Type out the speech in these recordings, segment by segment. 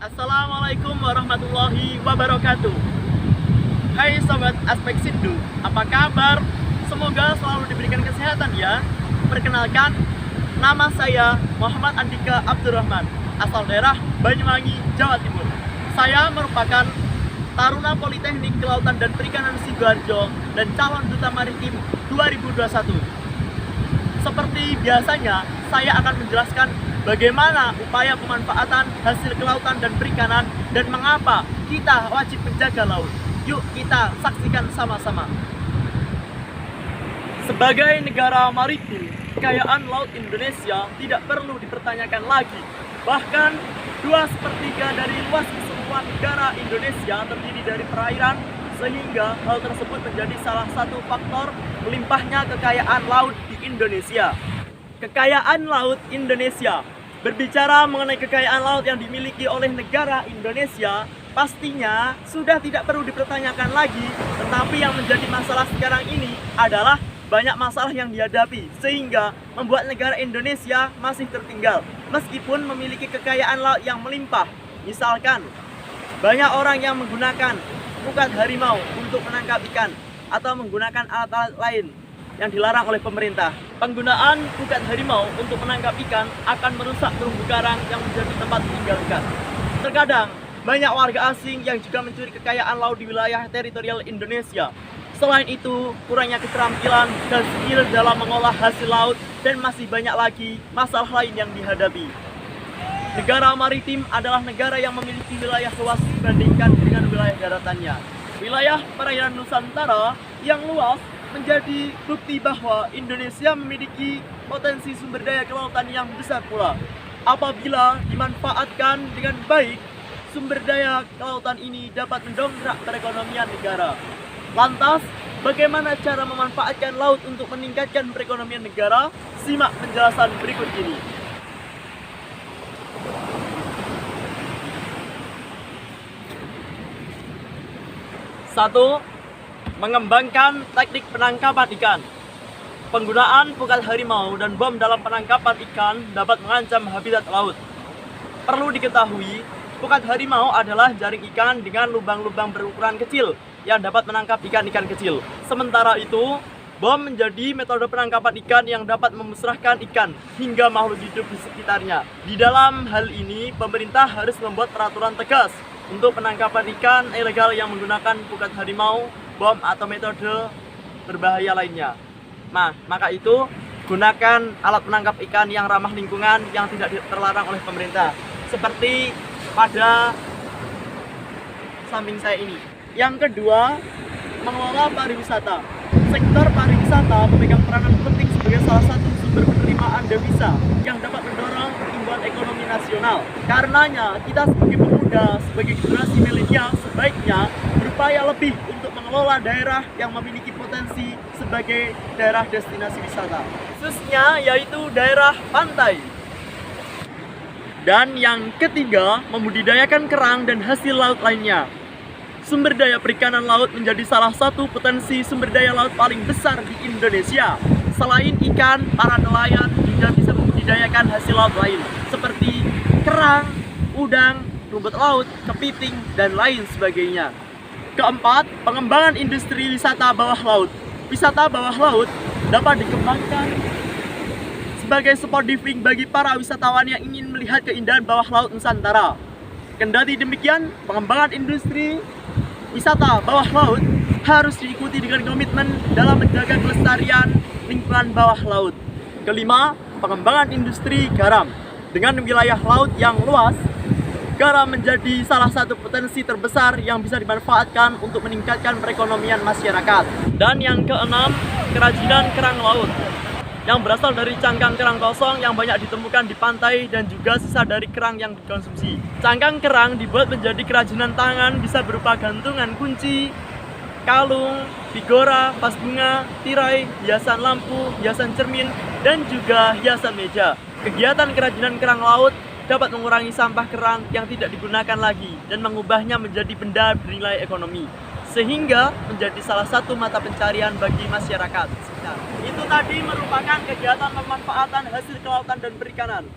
Assalamualaikum warahmatullahi wabarakatuh. Hai Sobat Aspek Sindu, apa kabar? Semoga selalu diberikan kesehatan ya. Perkenalkan, nama saya Muhammad Andika Abdurrahman, asal daerah Banyuwangi, Jawa Timur. Saya merupakan Taruna Politeknik Kelautan dan Perikanan Sidoarjo dan calon Duta Maritim 2021. Seperti biasanya, saya akan menjelaskan bagaimana upaya pemanfaatan hasil kelautan dan perikanan dan mengapa kita wajib menjaga laut. Yuk kita saksikan sama-sama. Sebagai negara maritim, kekayaan laut Indonesia tidak perlu dipertanyakan lagi. Bahkan 2/3 dari luas keseluruhan negara Indonesia terdiri dari perairan, sehingga hal tersebut menjadi salah satu faktor melimpahnya kekayaan laut di Indonesia. Kekayaan laut Indonesia. Berbicara mengenai kekayaan laut yang dimiliki oleh negara Indonesia, pastinya sudah tidak perlu dipertanyakan lagi. Tetapi yang menjadi masalah sekarang ini adalah banyak masalah yang dihadapi, sehingga membuat negara Indonesia masih tertinggal meskipun memiliki kekayaan laut yang melimpah. Misalkan, banyak orang yang menggunakan pukat harimau untuk menangkap ikan atau menggunakan alat-alat lain yang dilarang oleh pemerintah. Penggunaan pukat harimau untuk menangkap ikan akan merusak terumbu karang yang menjadi tempat tinggal ikan. Terkadang, banyak warga asing yang juga mencuri kekayaan laut di wilayah teritorial Indonesia. Selain itu, kurangnya keterampilan dan skill dalam mengolah hasil laut dan masih banyak lagi masalah lain yang dihadapi. Negara maritim adalah negara yang memiliki wilayah luas dibandingkan dengan wilayah daratannya. Wilayah perairan Nusantara yang luas menjadi bukti bahwa Indonesia memiliki potensi sumber daya kelautan yang besar pula. Apabila dimanfaatkan dengan baik, sumber daya kelautan ini dapat mendongkrak perekonomian negara. Lantas, bagaimana cara memanfaatkan laut untuk meningkatkan perekonomian negara? Simak penjelasan berikut ini. 1. Mengembangkan teknik penangkapan ikan. Penggunaan pukat harimau dan bom dalam penangkapan ikan dapat mengancam habitat laut. Perlu diketahui, pukat harimau adalah jaring ikan dengan lubang-lubang berukuran kecil yang dapat menangkap ikan-ikan kecil. Sementara itu, bom menjadi metode penangkapan ikan yang dapat memusnahkan ikan hingga makhluk hidup di sekitarnya. Di dalam hal ini, pemerintah harus membuat peraturan tegas untuk penangkapan ikan ilegal yang menggunakan pukat harimau, bom, atau metode berbahaya lainnya. Maka itu, gunakan alat penangkap ikan yang ramah lingkungan yang tidak terlarang oleh pemerintah. Seperti pada samping saya ini. Yang kedua, mengelola pariwisata. Sektor pariwisata memegang peranan penting sebagai salah satu sumber penerimaan devisa yang dapat mendorong pertumbuhan ekonomi nasional. Karenanya, kita sebagai pemuda, sebagai generasi milenial sebaiknya berupaya lebih untuk mengelola daerah yang memiliki potensi sebagai daerah destinasi wisata, khususnya yaitu daerah pantai. Dan yang ketiga, membudidayakan kerang dan hasil laut lainnya. Sumber daya perikanan laut menjadi salah satu potensi sumber daya laut paling besar di Indonesia. Selain ikan, para nelayan juga bisa membudidayakan hasil laut lain seperti kerang, udang, rumput laut, kepiting, dan lain sebagainya. Keempat, pengembangan industri wisata bawah laut. Wisata bawah laut dapat dikembangkan sebagai spot diving bagi para wisatawan yang ingin melihat keindahan bawah laut Nusantara. Kendati demikian, pengembangan industri wisata bawah laut harus diikuti dengan komitmen dalam menjaga kelestarian lingkungan bawah laut. Kelima, pengembangan industri garam. Dengan wilayah laut yang luas, garam menjadi salah satu potensi terbesar yang bisa dimanfaatkan untuk meningkatkan perekonomian masyarakat. Dan yang keenam, kerajinan kerang laut yang berasal dari cangkang kerang kosong yang banyak ditemukan di pantai dan juga sisa dari kerang yang dikonsumsi. Cangkang kerang dibuat menjadi kerajinan tangan, bisa berupa gantungan kunci, kalung, figura, vas bunga, tirai, hiasan lampu, hiasan cermin, dan juga hiasan meja. Kegiatan kerajinan kerang laut dapat mengurangi sampah kerang yang tidak digunakan lagi dan mengubahnya menjadi benda bernilai ekonomi, sehingga menjadi salah satu mata pencarian bagi masyarakat. Itu tadi merupakan kegiatan pemanfaatan hasil kelautan dan perikanan.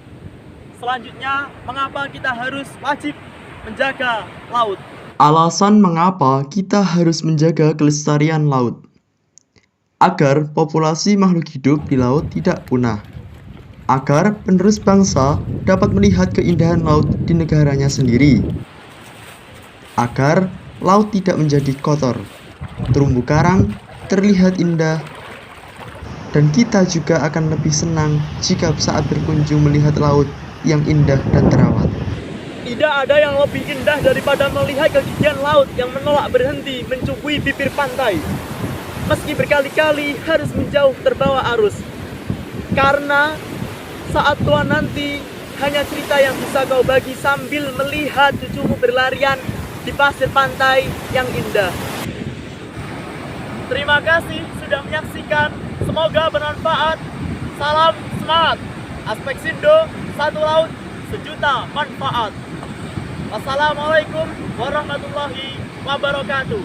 Selanjutnya, mengapa kita harus wajib menjaga laut. Alasan mengapa kita harus menjaga kelestarian laut. Agar populasi makhluk hidup di laut tidak punah. Agar penerus bangsa dapat melihat keindahan laut di negaranya sendiri. Agar laut tidak menjadi kotor. Terumbu karang terlihat indah. Dan kita juga akan lebih senang jika saat berkunjung melihat laut yang indah dan terawat. Tidak ada yang lebih indah daripada melihat kegigihan laut yang menolak berhenti mencubui bibir pantai. Meski berkali-kali harus menjauh terbawa arus. Karena saat tua nanti hanya cerita yang bisa kau bagi sambil melihat cucumu berlarian di pasir pantai yang indah. Terima kasih sudah menyaksikan. Semoga bermanfaat. Salam semangat. Aspeksindo, satu laut, sejuta manfaat. Wassalamualaikum warahmatullahi wabarakatuh.